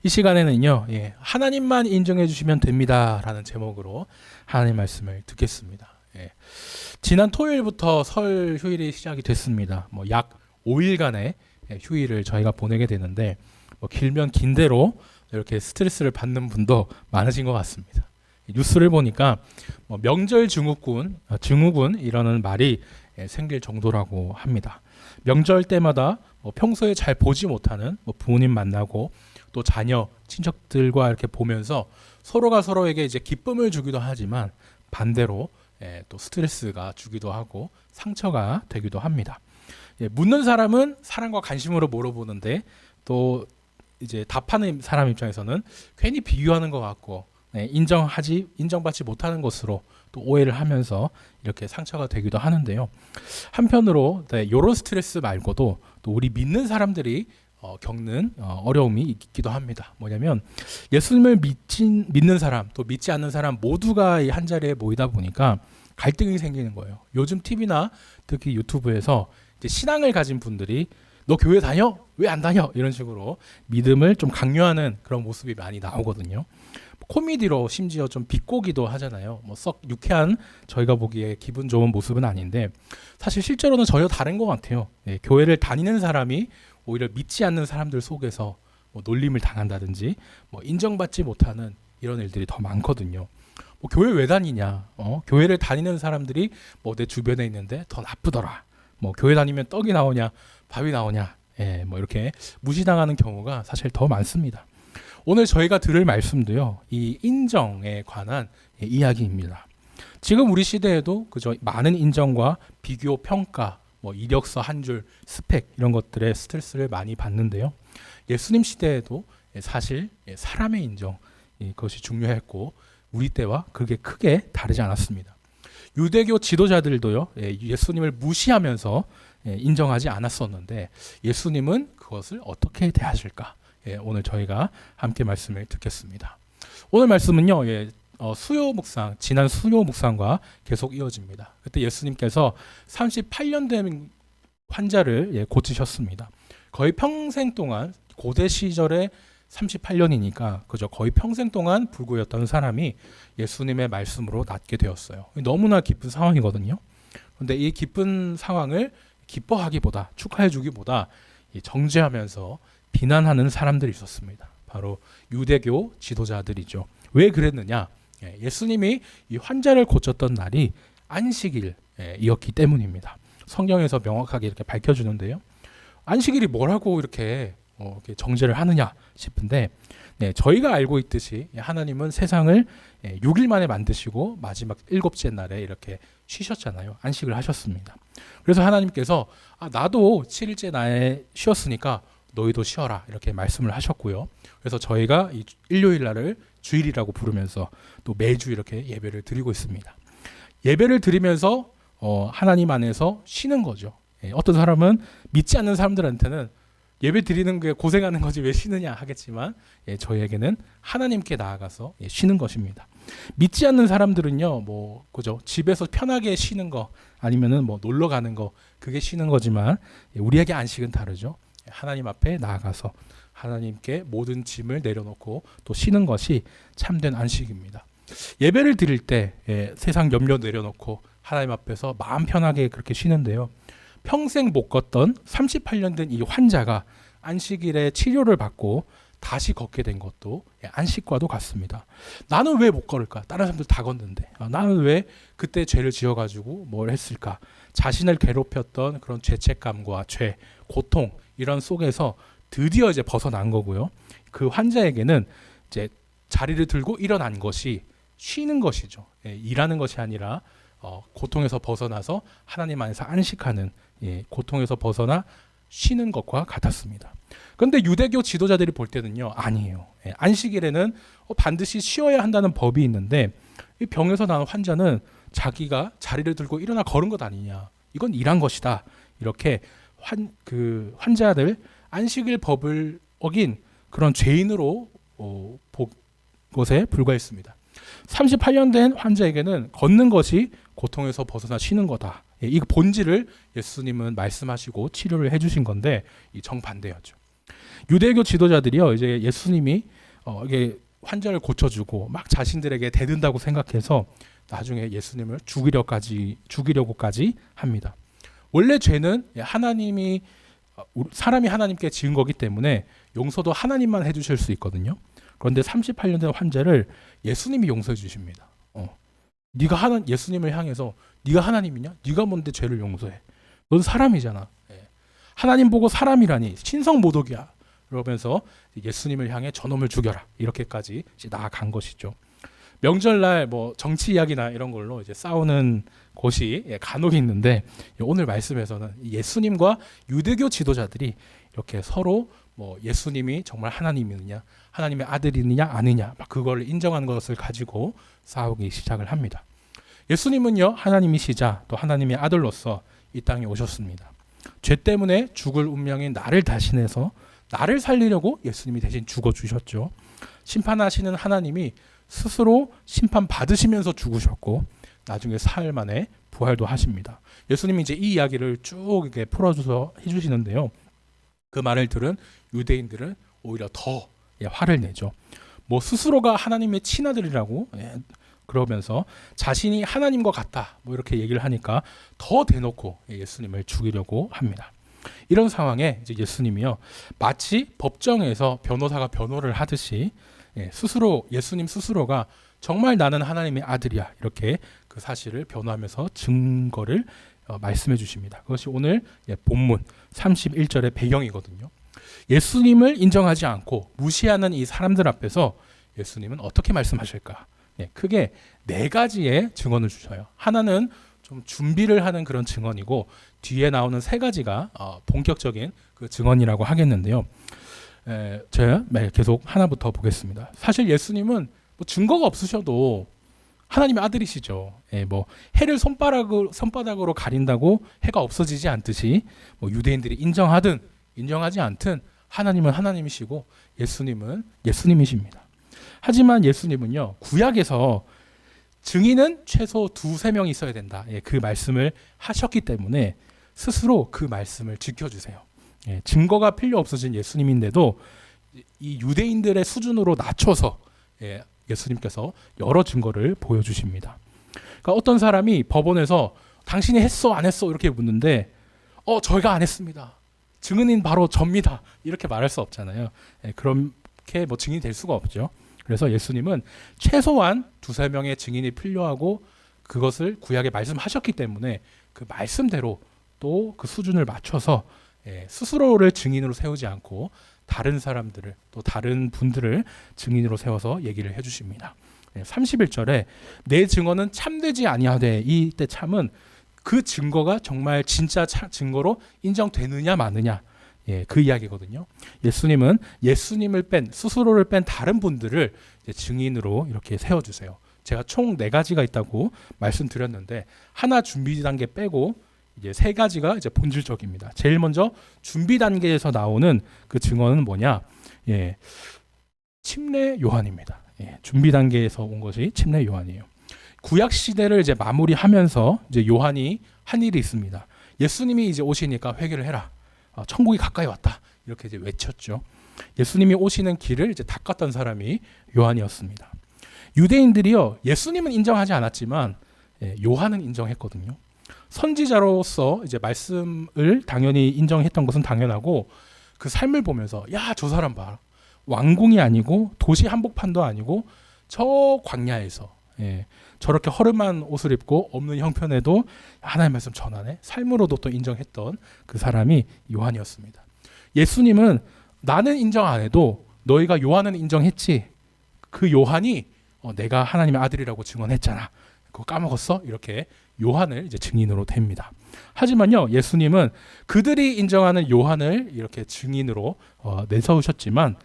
이 시간에는요, 하나님만 인정해 주시면 됩니다 라는 제목으로 하나님 말씀을 듣겠습니다. 지난 토요일부터 설 휴일이 시작이 됐습니다. 약 5일간의 휴일을 저희가 보내게 되는데 길면 긴 대로 이렇게 스트레스를 받는 분도 많으신 것 같습니다. 뉴스를 보니까 명절 증후군 이라는 말이 생길 정도라고 합니다. 명절 때마다 평소에 잘 보지 못하는 부모님 만나고 또 자녀, 친척들과 이렇게 보면서 서로가 서로에게 이제 기쁨을 주기도 하지만 반대로 또 스트레스가 주기도 하고 상처가 되기도 합니다. 묻는 사람은 사랑과 관심으로 물어보는데 또 이제 답하는 사람 입장에서는 괜히 비교하는 것 같고 인정받지 못하는 것으로 또 오해를 하면서 이렇게 상처가 되기도 하는데요. 한편으로 이런 스트레스 말고도 또 우리 믿는 사람들이 겪는 어려움이 있기도 합니다. 뭐냐면 예수님을 믿는 사람 또 믿지 않는 사람 모두가 이 한 자리에 모이다 보니까 갈등이 생기는 거예요. 요즘 TV나 특히 유튜브에서 이제 신앙을 가진 분들이 너 교회 다녀? 왜 안 다녀? 이런 식으로 믿음을 좀 강요하는 그런 모습이 많이 나오거든요. 코미디로 심지어 좀 비꼬기도 하잖아요. 썩 유쾌한 저희가 보기에 기분 좋은 모습은 아닌데 사실 실제로는 전혀 다른 것 같아요. 교회를 다니는 사람이 오히려 믿지 않는 사람들 속에서 놀림을 당한다든지 인정받지 못하는 이런 일들이 더 많거든요. 교회 왜 다니냐? 교회를 다니는 사람들이 내 주변에 있는데 더 나쁘더라. 교회 다니면 떡이 나오냐, 밥이 나오냐, 이렇게 무시당하는 경우가 사실 더 많습니다. 오늘 저희가 들을 말씀도요, 이 인정에 관한 이야기입니다. 지금 우리 시대에도 그저 많은 인정과 비교, 평가, 이력서 한 줄, 스펙 이런 것들에 스트레스를 많이 받는데요. 예수님 시대에도 사실 사람의 인정 그것이 중요했고 우리 때와 그게 크게 다르지 않았습니다. 유대교 지도자들도요, 예수님을 무시하면서 인정하지 않았었는데 예수님은 그것을 어떻게 대하실까? 오늘 저희가 함께 말씀을 듣겠습니다. 오늘 말씀은요, 수요 묵상, 지난 수요 묵상과 계속 이어집니다. 그때 예수님께서 38년 된 환자를 고치셨습니다. 거의 평생 동안 고대 시절에 38년이니까 그저 거의 평생 동안 불구였던 사람이 예수님의 말씀으로 낫게 되었어요. 너무나 기쁜 상황이거든요. 그런데 이 기쁜 상황을 기뻐하기보다 축하해주기보다 정죄하면서 비난하는 사람들이 있었습니다. 바로 유대교 지도자들이죠. 왜 그랬느냐? 예수님이 이 환자를 고쳤던 날이 안식일이었기 때문입니다. 성경에서 명확하게 이렇게 밝혀주는데요. 안식일이 뭐라고 이렇게 정죄를 하느냐 싶은데 저희가 알고 있듯이 하나님은 세상을 6일 만에 만드시고 마지막 7째 날에 이렇게 쉬셨잖아요. 안식을 하셨습니다. 그래서 하나님께서 나도 7일째 날에 쉬었으니까 너희도 쉬어라 이렇게 말씀을 하셨고요. 그래서 저희가 이 일요일 날을 주일이라고 부르면서 또 매주 이렇게 예배를 드리고 있습니다. 예배를 드리면서 하나님 안에서 쉬는 거죠. 어떤 사람은 믿지 않는 사람들한테는 예배 드리는 게 고생하는 거지 왜 쉬느냐 하겠지만 저희에게는 하나님께 나아가서 쉬는 것입니다. 믿지 않는 사람들은요, 그죠? 집에서 편하게 쉬는 거 아니면은 놀러 가는 거 그게 쉬는 거지만 우리에게 안식은 다르죠. 하나님 앞에 나아가서 하나님께 모든 짐을 내려놓고 또 쉬는 것이 참된 안식입니다. 예배를 드릴 때 세상 염려 내려놓고 하나님 앞에서 마음 편하게 그렇게 쉬는데요. 평생 못 걷던 38년 된 이 환자가 안식일에 치료를 받고 다시 걷게 된 것도 안식과도 같습니다. 나는 왜 못 걸을까? 다른 사람들 다 걷는데 나는 왜 그때 죄를 지어가지고 뭘 했을까? 자신을 괴롭혔던 그런 죄책감과 죄, 고통 이런 속에서 드디어 이제 벗어난 거고요. 그 환자에게는 이제 자리를 들고 일어난 것이 쉬는 것이죠. 일하는 것이 아니라 고통에서 벗어나서 하나님 안에서 안식하는 고통에서 벗어나 쉬는 것과 같았습니다. 그런데 유대교 지도자들이 볼 때는요, 아니에요. 안식일에는 반드시 쉬어야 한다는 법이 있는데 이 병에서 나온 환자는 자기가 자리를 들고 일어나 걸은 것 아니냐. 이건 일한 것이다. 이렇게 환자들 안식일 법을 어긴 그런 죄인으로 본 것에 불과했습니다. 38년 된 환자에게는 걷는 것이 고통에서 벗어나 쉬는 거다. 이 본질을 예수님은 말씀하시고 치료를 해주신 건데 이 정반대였죠. 유대교 지도자들이요, 이제 예수님이 이게 환자를 고쳐주고 막 자신들에게 대든다고 생각해서 나중에 예수님을 죽이려고까지 합니다. 원래 죄는 하나님이 사람이 하나님께 지은 거기 때문에 용서도 하나님만 해주실 수 있거든요. 그런데 38년 된 환자를 예수님이 용서해 주십니다. 예수님을 향해서 네가 하나님이냐? 네가 뭔데 죄를 용서해? 넌 사람이잖아. 하나님 보고 사람이라니 신성 모독이야. 그러면서 예수님을 향해 저놈을 죽여라. 이렇게까지 나아간 것이죠. 명절날 뭐 정치 이야기나 이런 걸로 이제 싸우는 곳이 간혹 있는데 오늘 말씀에서는 예수님과 유대교 지도자들이 이렇게 서로 뭐 예수님이 정말 하나님이느냐, 하나님의 아들이느냐 아니냐, 막 그걸 인정하는 것을 가지고 싸우기 시작을 합니다. 예수님은요, 하나님이시자 또 하나님의 아들로서 이 땅에 오셨습니다. 죄 때문에 죽을 운명인 나를 대신해서 나를 살리려고 예수님이 대신 죽어주셨죠. 심판하시는 하나님이 스스로 심판 받으시면서 죽으셨고 나중에 사흘 만에 부활도 하십니다. 예수님이 이제 이 이야기를 쭉 이렇게 풀어줘서 해주시는데요. 그 말을 들은 유대인들은 오히려 더 화를 내죠. 뭐 스스로가 하나님의 친아들이라고 그러면서 자신이 하나님과 같다 뭐 이렇게 얘기를 하니까 더 대놓고 예수님을 죽이려고 합니다. 이런 상황에 이제 예수님이요, 마치 법정에서 변호사가 변호를 하듯이 예수님 스스로가 정말 나는 하나님의 아들이야 이렇게 그 사실을 변호하면서 증거를 말씀해 주십니다. 그것이 오늘 본문 31절의 배경이거든요. 예수님을 인정하지 않고 무시하는 이 사람들 앞에서 예수님은 어떻게 말씀하실까? 크게 네 가지의 증언을 주셔요. 하나는 좀 준비를 하는 그런 증언이고 뒤에 나오는 세 가지가 본격적인 그 증언이라고 하겠는데요. 제가 계속 하나부터 보겠습니다. 사실 예수님은 뭐 증거가 없으셔도 하나님의 아들이시죠. 뭐 해를 손바닥으로 가린다고 해가 없어지지 않듯이 뭐 유대인들이 인정하든 인정하지 않든 하나님은 하나님이시고 예수님은 예수님이십니다. 하지만 예수님은요, 구약에서 증인은 최소 2-3명 있어야 된다. 그 말씀을 하셨기 때문에 스스로 그 말씀을 지켜주세요. 증거가 필요 없어진 예수님인데도 이 유대인들의 수준으로 낮춰서 예수님께서 여러 증거를 보여주십니다. 그러니까 어떤 사람이 법원에서 당신이 했어 안 했어 이렇게 묻는데 저희가 안 했습니다. 증인은 바로 접니다. 이렇게 말할 수 없잖아요. 그렇게 뭐 증인이 될 수가 없죠. 그래서 예수님은 최소한 2-3명의 증인이 필요하고 그것을 구약에 말씀하셨기 때문에 그 말씀대로 또 그 수준을 맞춰서 스스로를 증인으로 세우지 않고 다른 사람들을 또 다른 분들을 증인으로 세워서 얘기를 해주십니다. 31절에 내 증언은 참되지 아니하되, 이때 참은 그 증거가 정말 진짜 증거로 인정되느냐 마느냐, 그 이야기거든요. 예수님은 예수님을 스스로를 뺀 다른 분들을 증인으로 이렇게 세워주세요. 제가 총 4가지가 있다고 말씀드렸는데 하나 준비 단계 빼고 이제 3가지가 이제 본질적입니다. 제일 먼저 준비 단계에서 나오는 그 증언은 뭐냐? 침례 요한입니다. 준비 단계에서 온 것이 침례 요한이에요. 구약 시대를 이제 마무리하면서 이제 요한이 한 일이 있습니다. 예수님이 이제 오시니까 회개를 해라. 천국이 가까이 왔다. 이렇게 이제 외쳤죠. 예수님이 오시는 길을 이제 닦았던 사람이 요한이었습니다. 유대인들이요, 예수님은 인정하지 않았지만 요한은 인정했거든요. 선지자로서 이제 말씀을 당연히 인정했던 것은 당연하고 그 삶을 보면서 야, 저 사람 봐. 왕궁이 아니고 도시 한복판도 아니고 저 광야에서 저렇게 허름한 옷을 입고 없는 형편에도 하나님의 말씀 전하네. 삶으로도 또 인정했던 그 사람이 요한이었습니다. 예수님은 나는 인정 안 해도 너희가 요한은 인정했지. 그 요한이 내가 하나님의 아들이라고 증언했잖아. 그거 까먹었어? 이렇게 요한을 이제 증인으로 댑니다. 하지만요, 예수님은 그들이 인정하는 요한을 이렇게 증인으로 내세우셨지만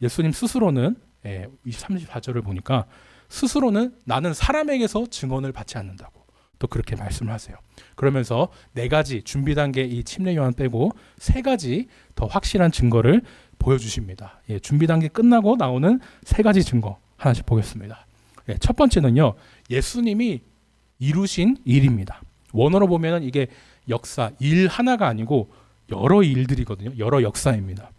예수님 스스로는 34절을 보니까 스스로는 나는 사람에게서 증언을 받지 않는다고 또 그렇게 말씀을 하세요. 그러면서 4가지 준비 단계 이 침례 요한 빼고 3가지 더 확실한 증거를 보여주십니다. 준비 단계 끝나고 나오는 3가지 증거 하나씩 보겠습니다. 첫 번째는요, 예수님이 이루신 일입니다. 원어로 보면 이게 역사, 일 하나가 아니고 여러 일들이거든요. 여러 역사입니다.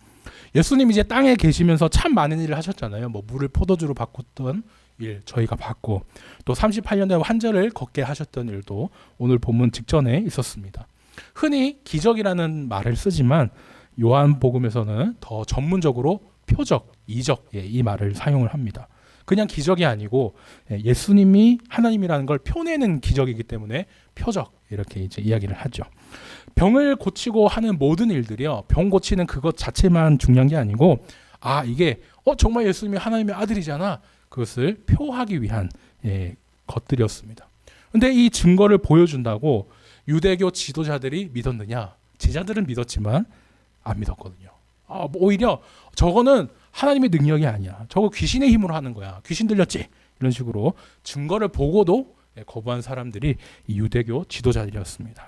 예수님 이제 땅에 계시면서 참 많은 일을 하셨잖아요. 뭐 물을 포도주로 바꿨던 일 저희가 봤고, 또 38년 동안 환자를 걷게 하셨던 일도 오늘 본문 직전에 있었습니다. 흔히 기적이라는 말을 쓰지만 요한복음에서는 더 전문적으로 표적, 이적, 이 말을 사용을 합니다. 그냥 기적이 아니고 예수님이 하나님이라는 걸 표내는 기적이기 때문에 표적, 이렇게 이제 이야기를 하죠. 병을 고치고 하는 모든 일들이요, 병 고치는 그것 자체만 중요한 게 아니고, 이게 정말 예수님이 하나님의 아들이잖아, 그것을 표하기 위한 것들이었습니다. 근데 이 증거를 보여준다고 유대교 지도자들이 믿었느냐? 제자들은 믿었지만 안 믿었거든요. 오히려 저거는 하나님의 능력이 아니야, 저거 귀신의 힘으로 하는 거야, 귀신 들렸지, 이런 식으로 증거를 보고도 거부한 사람들이 이 유대교 지도자들이었습니다.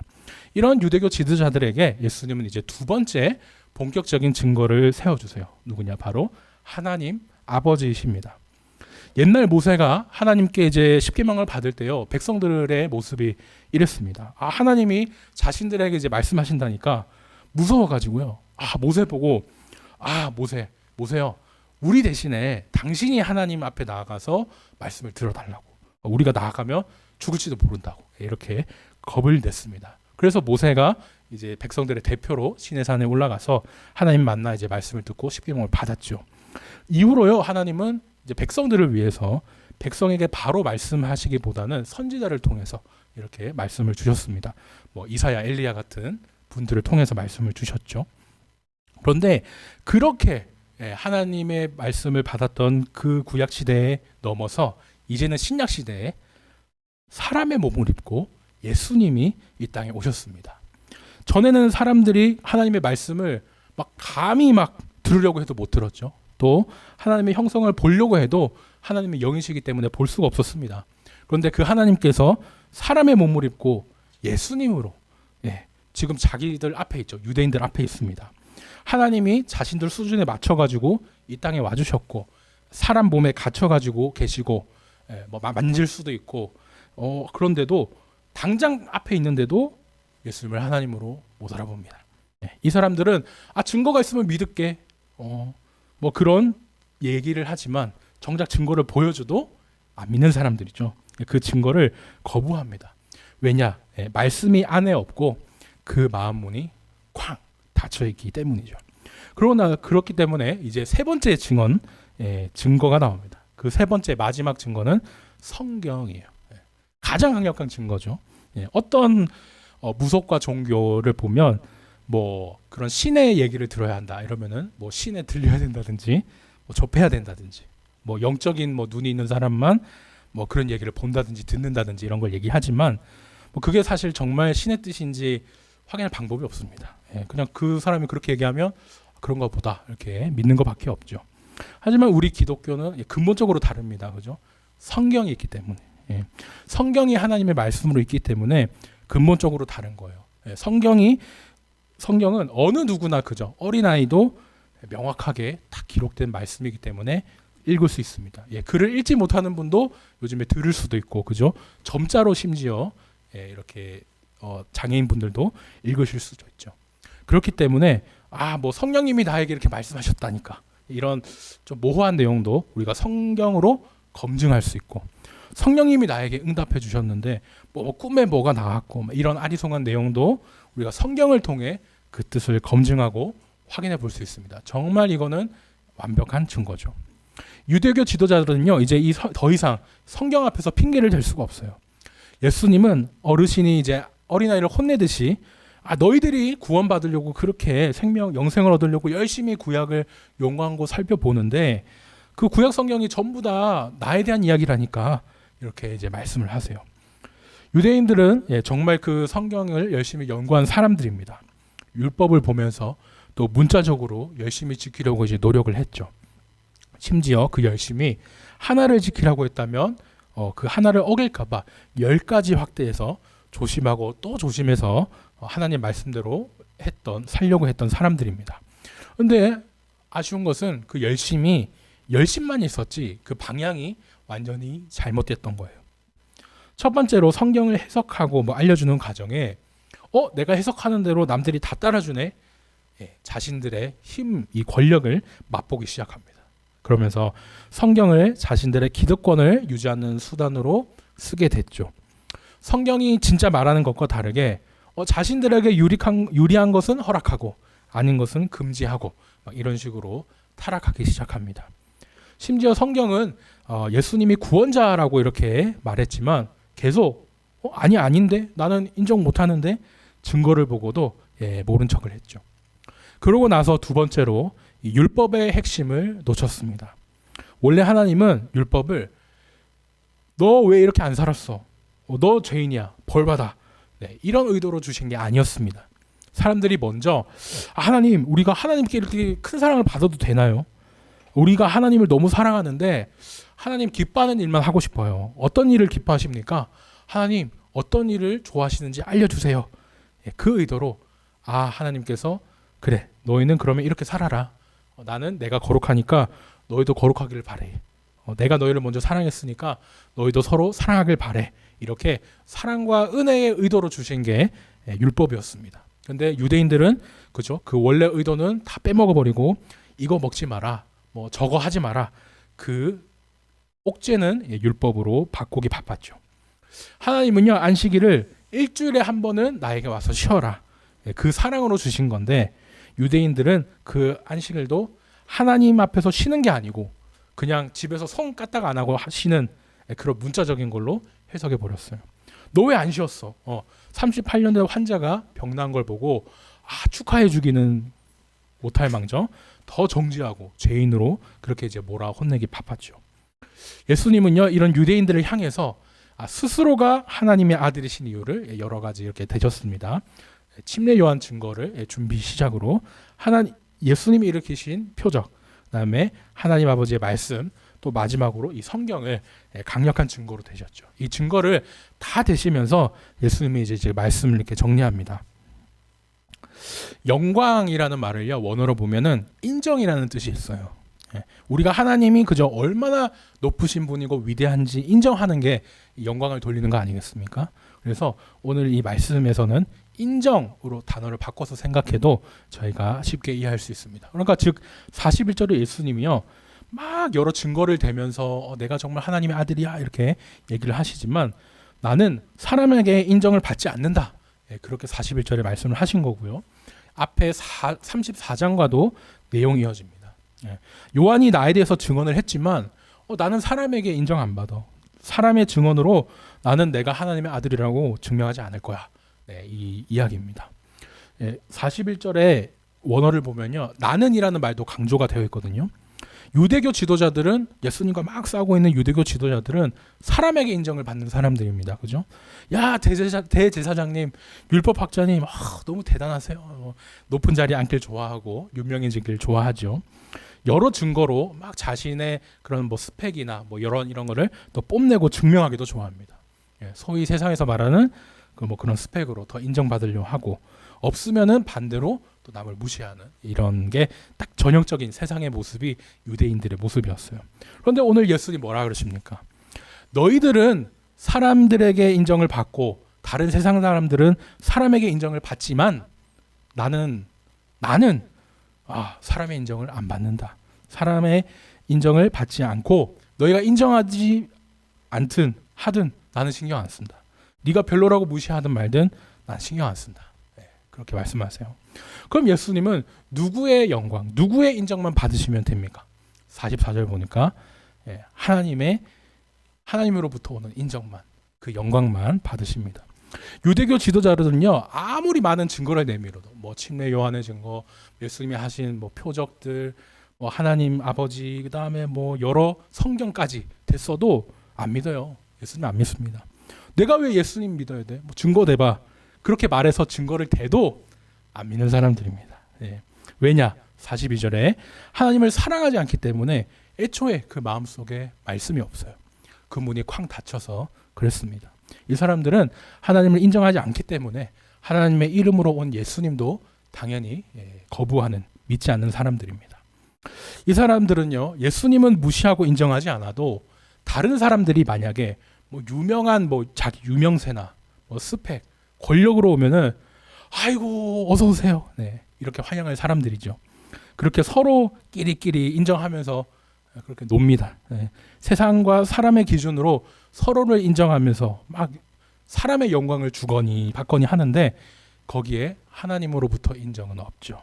이런 유대교 지도자들에게 예수님은 이제 두 번째 본격적인 증거를 세워주세요. 누구냐? 바로 하나님 아버지이십니다. 옛날 모세가 하나님께 이제 십계명을 받을 때요, 백성들의 모습이 이랬습니다. 하나님이 자신들에게 이제 말씀하신다니까 무서워가지고요. 모세 보고 모세요, 우리 대신에 당신이 하나님 앞에 나아가서 말씀을 들어달라고. 우리가 나아가면 죽을지도 모른다고. 이렇게 겁을 냈습니다. 그래서 모세가 이제 백성들의 대표로 시내산에 올라가서 하나님 만나 이제 말씀을 듣고 십계명을 받았죠. 이후로요, 하나님은 이제 백성들을 위해서 백성에게 바로 말씀하시기보다는 선지자를 통해서 이렇게 말씀을 주셨습니다. 뭐 이사야, 엘리야 같은 분들을 통해서 말씀을 주셨죠. 그런데 그렇게 하나님의 말씀을 받았던 그 구약 시대에 넘어서 이제는 신약 시대에 사람의 몸을 입고 예수님이 이 땅에 오셨습니다. 전에는 사람들이 하나님의 말씀을 감히 들으려고 해도 못 들었죠. 또 하나님의 형성을 보려고 해도 하나님의 영이시기 때문에 볼 수가 없었습니다. 그런데 그 하나님께서 사람의 몸을 입고 예수님으로, 지금 자기들 앞에 있죠. 유대인들 앞에 있습니다. 하나님이 자신들 수준에 맞춰가지고 이 땅에 와주셨고, 사람 몸에 갇혀가지고 계시고, 만질 수도 있고, 그런데도 당장 앞에 있는데도 예수님을 하나님으로 못 알아봅니다. 이 사람들은 증거가 있으면 믿을게, 그런 얘기를 하지만 정작 증거를 보여줘도 안 믿는 사람들이죠. 그 증거를 거부합니다. 왜냐? 말씀이 안에 없고 그 마음 문이 쾅 닫혀 있기 때문이죠. 그러나 그렇기 때문에 이제 세 번째 증거가 나옵니다. 그 세 번째 마지막 증거는 성경이에요. 가장 강력한 증거죠. 어떤 무속과 종교를 보면 그런 신의 얘기를 들어야 한다 이러면은 신에 들려야 된다든지 접해야 된다든지 영적인 눈이 있는 사람만 그런 얘기를 본다든지 듣는다든지 이런 걸 얘기하지만 그게 사실 정말 신의 뜻인지 확인할 방법이 없습니다. 그냥 그 사람이 그렇게 얘기하면 그런가 보다 이렇게 믿는 것밖에 없죠. 하지만 우리 기독교는 근본적으로 다릅니다. 그죠? 성경이 있기 때문에, 성경이 하나님의 말씀으로 있기 때문에 근본적으로 다른 거예요. 성경은 어느 누구나, 그죠? 어린아이도 명확하게 다 기록된 말씀이기 때문에 읽을 수 있습니다. 글을 읽지 못하는 분도 요즘에 들을 수도 있고, 그죠? 점자로 심지어 이렇게 장애인 분들도 읽으실 수도 있죠. 그렇기 때문에 성령님이 나에게 이렇게 말씀하셨다니까, 이런 좀 모호한 내용도 우리가 성경으로 검증할 수 있고, 성령님이 나에게 응답해 주셨는데 꿈에 뭐가 나왔고 이런 아리송한 내용도 우리가 성경을 통해 그 뜻을 검증하고 확인해 볼 수 있습니다. 정말 이거는 완벽한 증거죠. 유대교 지도자들은요, 이제 더 이상 성경 앞에서 핑계를 댈 수가 없어요. 예수님은 어르신이 이제 어린아이를 혼내듯이 너희들이 구원받으려고 그렇게 영생을 얻으려고 열심히 구약을 연구하고 살펴보는데 그 구약 성경이 전부 다 나에 대한 이야기라니까, 이렇게 이제 말씀을 하세요. 유대인들은 정말 그 성경을 열심히 연구한 사람들입니다. 율법을 보면서 또 문자적으로 열심히 지키려고 이제 노력을 했죠. 심지어 그 열심히 하나를 지키라고 했다면 그 하나를 어길까봐 10가지 확대해서 조심하고 또 조심해서 하나님 말씀대로 살려고 했던 사람들입니다. 그런데 아쉬운 것은 그 열심만 있었지 그 방향이 완전히 잘못됐던 거예요. 첫 번째로 성경을 해석하고 알려주는 과정에 내가 해석하는 대로 남들이 다 따라주네, 자신들의 힘, 이 권력을 맛보기 시작합니다. 그러면서 성경을 자신들의 기득권을 유지하는 수단으로 쓰게 됐죠. 성경이 진짜 말하는 것과 다르게 자신들에게 유리한 것은 허락하고 아닌 것은 금지하고 막 이런 식으로 타락하기 시작합니다. 심지어 성경은 예수님이 구원자라고 이렇게 말했지만 계속 아닌데 나는 인정 못하는데 증거를 보고도 모른 척을 했죠. 그러고 나서 두 번째로 이 율법의 핵심을 놓쳤습니다. 원래 하나님은 율법을 너 왜 이렇게 안 살았어? 너 죄인이야. 벌 받아. 이런 의도로 주신 게 아니었습니다. 사람들이 먼저 하나님, 우리가 하나님께 이렇게 큰 사랑을 받아도 되나요? 우리가 하나님을 너무 사랑하는데 하나님 기뻐하는 일만 하고 싶어요. 어떤 일을 기뻐하십니까? 하나님 어떤 일을 좋아하시는지 알려주세요. 그 의도로 하나님께서 그래 너희는 그러면 이렇게 살아라. 나는 내가 거룩하니까 너희도 거룩하기를 바래. 내가 너희를 먼저 사랑했으니까 너희도 서로 사랑하길 바래. 이렇게 사랑과 은혜의 의도로 주신 게 율법이었습니다. 그런데 유대인들은 그죠? 그 원래 의도는 다 빼먹어 버리고 이거 먹지 마라, 뭐 저거 하지 마라. 그 옥죄는 율법으로 바꾸기 바빴죠. 하나님은요 안식일을 일주일에 한 번은 나에게 와서 쉬어라. 그 사랑으로 주신 건데 유대인들은 그 안식일도 하나님 앞에서 쉬는 게 아니고 그냥 집에서 손 까딱 안 하고 쉬는 그런 문자적인 걸로 해석해 버렸어요. 너 왜 안 쉬었어? 38년 된 환자가 병난 걸 보고 축하해 주기는 못할 망정 더 정지하고 죄인으로 그렇게 이제 몰아 혼내기 바빴죠. 예수님은요 이런 유대인들을 향해서 스스로가 하나님의 아들이신 이유를 여러 가지 이렇게 되셨습니다. 침례 요한 증거를 준비 시작으로 예수님이 일으키신 표적, 그다음에 하나님 아버지의 말씀, 또 마지막으로 이 성경을 강력한 증거로 되셨죠. 이 증거를 다 되시면서 예수님이 이제 말씀을 이렇게 정리합니다. 영광이라는 말을요 원어로 보면은 인정이라는 뜻이 있어요. 우리가 하나님이 그저 얼마나 높으신 분이고 위대한지 인정하는 게 영광을 돌리는 거 아니겠습니까? 그래서 오늘 이 말씀에서는 인정으로 단어를 바꿔서 생각해도 저희가 쉽게 이해할 수 있습니다. 그러니까 즉 41절에 예수님이요 막 여러 증거를 대면서 내가 정말 하나님의 아들이야 이렇게 얘기를 하시지만 나는 사람에게 인정을 받지 않는다. 그렇게 41절에 말씀을 하신 거고요. 앞에 34장과도 내용이 이어집니다. 요한이 나에 대해서 증언을 했지만 나는 사람에게 인정 안 받아. 사람의 증언으로 나는 내가 하나님의 아들이라고 증명하지 않을 거야. 이 이야기입니다. 41절에 원어를 보면요. 나는이라는 말도 강조가 되어 있거든요. 유대교 지도자들은 예수님과 막 싸우고 있는 유대교 지도자들은 사람에게 인정을 받는 사람들입니다. 그죠? 야 대제사장님, 율법학자님 너무 대단하세요. 높은 자리에 앉길 좋아하고 유명해지길 좋아하죠. 여러 증거로 막 자신의 그런 뭐 스펙이나 뭐 이런 거를 또 뽐내고 증명하기도 좋아합니다. 소위 세상에서 말하는 그런 스펙으로 더 인정받으려 하고 없으면은 반대로 또 남을 무시하는 이런 게 딱 전형적인 세상의 모습이 유대인들의 모습이었어요. 그런데 오늘 예수님 뭐라 그러십니까? 너희들은 사람들에게 인정을 받고 다른 세상 사람들은 사람에게 인정을 받지만 나는 사람의 인정을 안 받는다. 사람의 인정을 받지 않고 너희가 인정하지 않든 하든 나는 신경 안 쓴다. 네가 별로라고 무시하든 말든 난 신경 안 쓴다. 그렇게 말씀하세요. 그럼 예수님은 누구의 영광, 누구의 인정만 받으시면 됩니까? 44절 보니까 하나님으로부터 오는 인정만, 그 영광만 받으십니다. 유대교 지도자들은요 아무리 많은 증거를 내밀어도 뭐 침례 요한의 증거, 예수님이 하신 뭐 표적들, 뭐 하나님 아버지, 그다음에 뭐 여러 성경까지 됐어도 안 믿어요. 예수님 안 믿습니다. 내가 왜 예수님 믿어야 돼? 뭐 증거 대봐. 그렇게 말해서 증거를 대도 안 믿는 사람들입니다. 왜냐? 42절에 하나님을 사랑하지 않기 때문에 애초에 그 마음속에 말씀이 없어요. 그 문이 쾅 닫혀서 그랬습니다. 이 사람들은 하나님을 인정하지 않기 때문에 하나님의 이름으로 온 예수님도 당연히 거부하는, 믿지 않는 사람들입니다. 이 사람들은요 예수님은 무시하고 인정하지 않아도 다른 사람들이 만약에 뭐 유명한 자기 유명세나 뭐 스펙, 권력으로 오면은 아이고 어서 오세요. 이렇게 환영할 사람들이죠. 그렇게 서로 끼리끼리 인정하면서 그렇게 놉니다. 세상과 사람의 기준으로 서로를 인정하면서 막 사람의 영광을 주거니 받거니 하는데 거기에 하나님으로부터 인정은 없죠.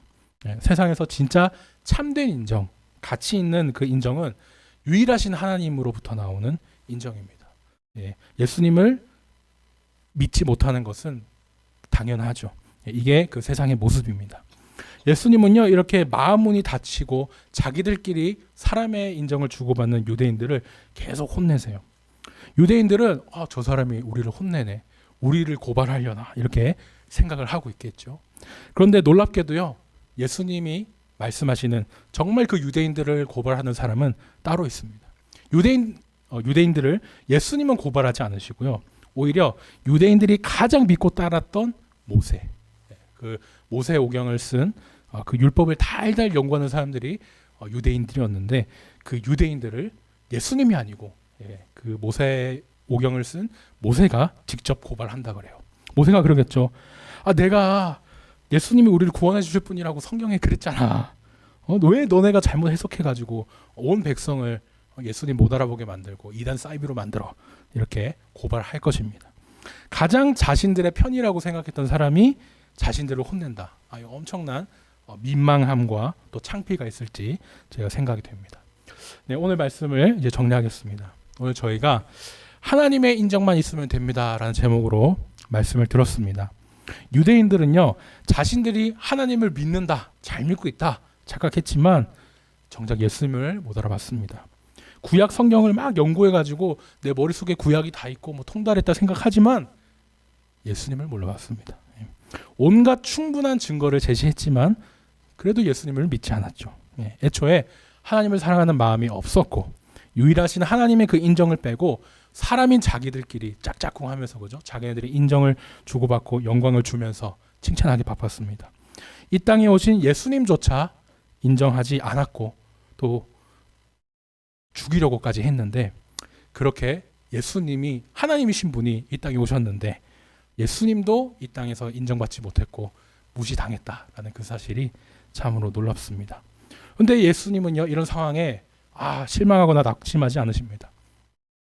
세상에서 진짜 참된 인정, 가치 있는 그 인정은 유일하신 하나님으로부터 나오는 인정입니다. 예수님을 믿지 못하는 것은 당연하죠. 이게 그 세상의 모습입니다. 예수님은요, 이렇게 마음 문이 닫히고 자기들끼리 사람의 인정을 주고받는 유대인들을 계속 혼내세요. 유대인들은 저 사람이 우리를 혼내네, 우리를 고발하려나 이렇게 생각을 하고 있겠죠. 그런데 놀랍게도요, 예수님이 말씀하시는 정말 그 유대인들을 고발하는 사람은 따로 있습니다. 유대인들을 예수님은 고발하지 않으시고요, 오히려 유대인들이 가장 믿고 따랐던 모세, 그 모세 오경을 쓴 그 율법을 달달 연구하는 사람들이 유대인들이었는데 그 유대인들을 예수님이 아니고 그 모세 오경을 쓴 모세가 직접 고발한다 그래요. 모세가 그러겠죠. 내가 예수님이 우리를 구원해 주실 분이라고 성경에 그랬잖아. 왜 너네가 잘못 해석해가지고 온 백성을 예수님 못 알아보게 만들고 이단 사이비로 만들어, 이렇게 고발할 것입니다. 가장 자신들의 편이라고 생각했던 사람이 자신들을 혼낸다. 이거 엄청난 민망함과 또 창피가 있을지 제가 생각이 됩니다. 오늘 말씀을 이제 정리하겠습니다. 오늘 저희가 하나님의 인정만 있으면 됩니다라는 제목으로 말씀을 들었습니다. 유대인들은요, 자신들이 하나님을 믿는다, 잘 믿고 있다 착각했지만 정작 예수님을 못 알아봤습니다. 구약 성경을 막 연구해가지고 내 머릿속에 구약이 다 있고 통달했다 생각하지만 예수님을 몰라봤습니다. 온갖 충분한 증거를 제시했지만 그래도 예수님을 믿지 않았죠. 애초에 하나님을 사랑하는 마음이 없었고 유일하신 하나님의 그 인정을 빼고 사람인 자기들끼리 짝짝꿍하면서 그죠? 자기네들이 인정을 주고받고 영광을 주면서 칭찬하기 바빴습니다. 이 땅에 오신 예수님조차 인정하지 않았고 또 죽이려고까지 했는데, 그렇게 예수님이 하나님이신 분이 이 땅에 오셨는데 예수님도 이 땅에서 인정받지 못했고 무시당했다라는 그 사실이 참으로 놀랍습니다. 그런데 예수님은요, 이런 상황에 실망하거나 낙심하지 않으십니다.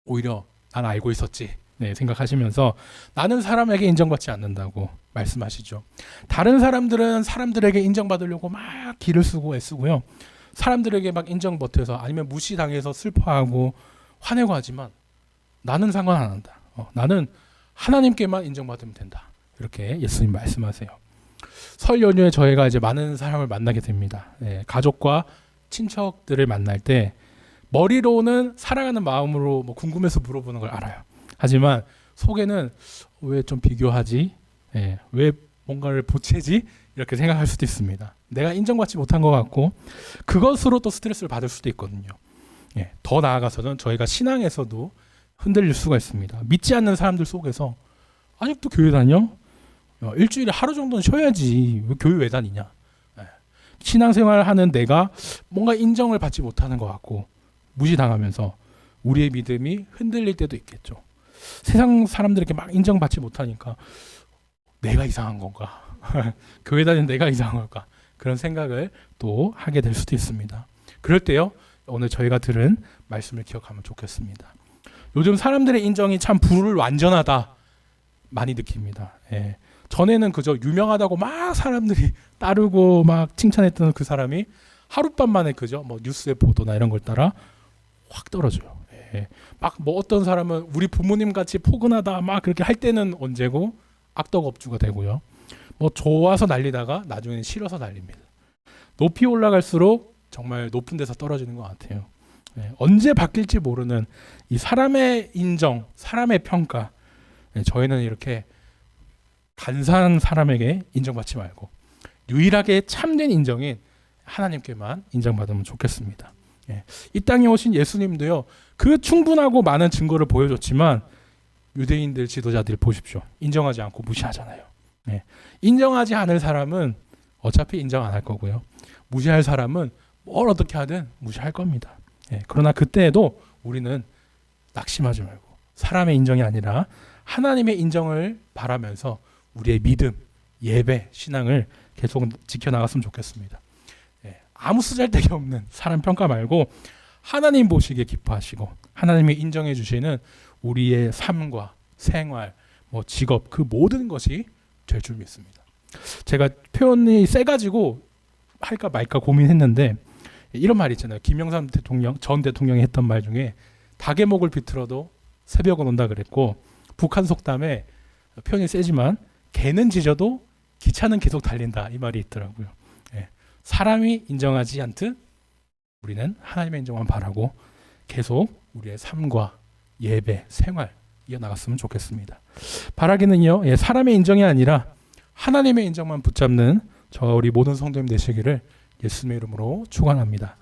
오히려 난 알고 있었지 생각하시면서 나는 사람에게 인정받지 않는다고 말씀하시죠. 다른 사람들은 사람들에게 인정받으려고 막 기를 쓰고 애쓰고요, 사람들에게 막 인정 못해서 아니면 무시당해서 슬퍼하고 화내고 하지만 나는 상관 안 한다. 나는 하나님께만 인정받으면 된다. 이렇게 예수님 말씀하세요. 설 연휴에 저희가 이제 많은 사람을 만나게 됩니다. 가족과 친척들을 만날 때 머리로는 사랑하는 마음으로 궁금해서 물어보는 걸 알아요. 하지만 속에는 왜 좀 비교하지? 왜 뭔가를 보채지? 이렇게 생각할 수도 있습니다. 내가 인정받지 못한 것 같고 그것으로 또 스트레스를 받을 수도 있거든요. 더 나아가서는 저희가 신앙에서도 흔들릴 수가 있습니다. 믿지 않는 사람들 속에서 아직도 교회 다녀? 일주일에 하루 정도는 쉬어야지. 왜 교회 왜 다니냐? 신앙생활을 하는 내가 뭔가 인정을 받지 못하는 것 같고 무시당하면서 우리의 믿음이 흔들릴 때도 있겠죠. 세상 사람들에게 막 인정받지 못하니까 내가 이상한 건가? 교회 다니는 내가 이상한 걸까? 그런 생각을 또 하게 될 수도 있습니다. 그럴 때요, 오늘 저희가 들은 말씀을 기억하면 좋겠습니다. 요즘 사람들의 인정이 참 불완전하다 많이 느낍니다. 전에는 그저 유명하다고 막 사람들이 따르고 막 칭찬했던 그 사람이 하룻밤 만에 그저 뉴스의 보도나 이런 걸 따라 확 떨어져요. 막 어떤 사람은 우리 부모님 같이 포근하다 막 그렇게 할 때는 언제고 악덕업주가 되고요. 좋아서 날리다가 나중에는 싫어서 날립니다. 높이 올라갈수록 정말 높은 데서 떨어지는 것 같아요. 언제 바뀔지 모르는 이 사람의 인정, 사람의 평가. 저희는 이렇게 간사한 사람에게 인정받지 말고 유일하게 참된 인정인 하나님께만 인정받으면 좋겠습니다. 이 땅에 오신 예수님도요, 그 충분하고 많은 증거를 보여줬지만 유대인들 지도자들 보십시오. 인정하지 않고 무시하잖아요. 인정하지 않을 사람은 어차피 인정 안 할 거고요, 무시할 사람은 뭘 어떻게 하든 무시할 겁니다. 그러나 그때에도 우리는 낙심하지 말고 사람의 인정이 아니라 하나님의 인정을 바라면서 우리의 믿음, 예배, 신앙을 계속 지켜나갔으면 좋겠습니다. 예, 아무 쓰잘데기 없는 사람 평가 말고 하나님 보시기에 기뻐하시고 하나님이 인정해 주시는 우리의 삶과 생활, 뭐 직업 그 모든 것이 될 줄 믿습니다. 제가 표현이 세가지고 할까 말까 고민했는데 이런 말이 있잖아요. 김영삼 대통령 전 대통령이 했던 말 중에 닭의 목을 비틀어도 새벽은 온다 그랬고 북한 속담에 표현이 세지만 개는 짖어도 기차는 계속 달린다 이 말이 있더라고요. 예. 사람이 인정하지 않듯 우리는 하나님의 인정만 바라고 계속 우리의 삶과 예배, 생활 이어나갔으면 좋겠습니다. 바라기는요, 예, 사람의 인정이 아니라 하나님의 인정만 붙잡는 저와 우리 모든 성도님 되시기를 예수님의 이름으로 축원합니다.